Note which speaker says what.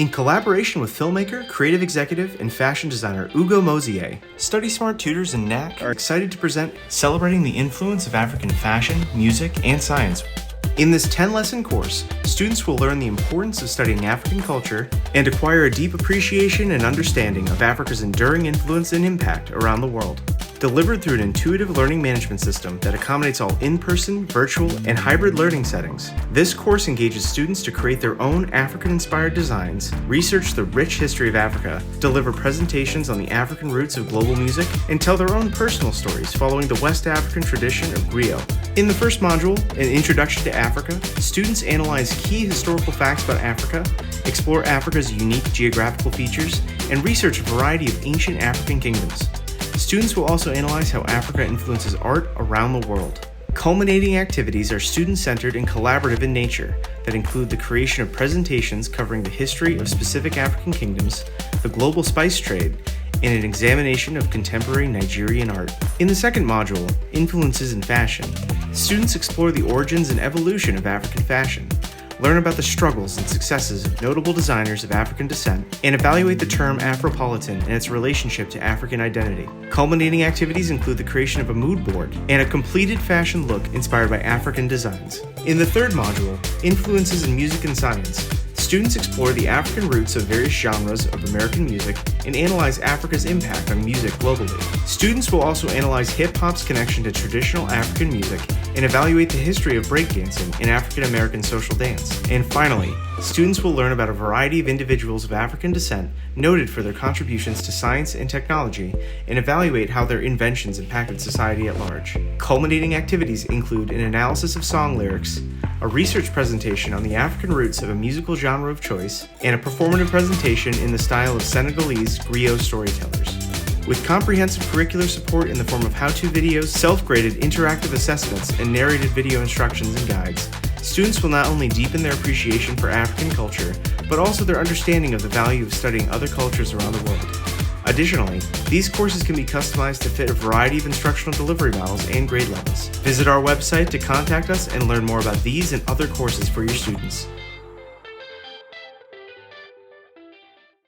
Speaker 1: In collaboration with filmmaker, creative executive, and fashion designer Ugo Mosier, Study Smart Tutors and Knak are excited to present Celebrating the Influence of African Fashion, Music, and Science. In this 10-lesson course, students will learn the importance of studying African culture and acquire a deep appreciation and understanding of Africa's enduring influence and impact around the world. Delivered through an intuitive learning management system that accommodates all in-person, virtual, and hybrid learning settings, this course engages students to create their own African-inspired designs, research the rich history of Africa, deliver presentations on the African roots of global music, and tell their own personal stories following the West African tradition of griot. In the first module, An Introduction to Africa, students analyze key historical facts about Africa, explore Africa's unique geographical features, and research a variety of ancient African kingdoms. Students will also analyze how Africa influences art around the world. Culminating activities are student-centered and collaborative in nature that include the creation of presentations covering the history of specific African kingdoms, the global spice trade, and an examination of contemporary Nigerian art. In the second module, Influences in Fashion, students explore the origins and evolution of African fashion, learn about the struggles and successes of notable designers of African descent, and evaluate the term Afropolitan and its relationship to African identity. Culminating activities include the creation of a mood board and a completed fashion look inspired by African designs. In the third module, Influences in Music and Science, students explore the African roots of various genres of American music and analyze Africa's impact on music globally. Students will also analyze hip-hop's connection to traditional African music and evaluate the history of breakdancing in African American social dance. And finally, students will learn about a variety of individuals of African descent noted for their contributions to science and technology and evaluate how their inventions impacted society at large. Culminating activities include an analysis of song lyrics, a research presentation on the African roots of a musical genre of choice, and a performative presentation in the style of Senegalese griot storytellers. With comprehensive curricular support in the form of how-to videos, self-graded interactive assessments, and narrated video instructions and guides, students will not only deepen their appreciation for African culture, but also their understanding of the value of studying other cultures around the world. Additionally, these courses can be customized to fit a variety of instructional delivery models and grade levels. Visit our website to contact us and learn more about these and other courses for your students.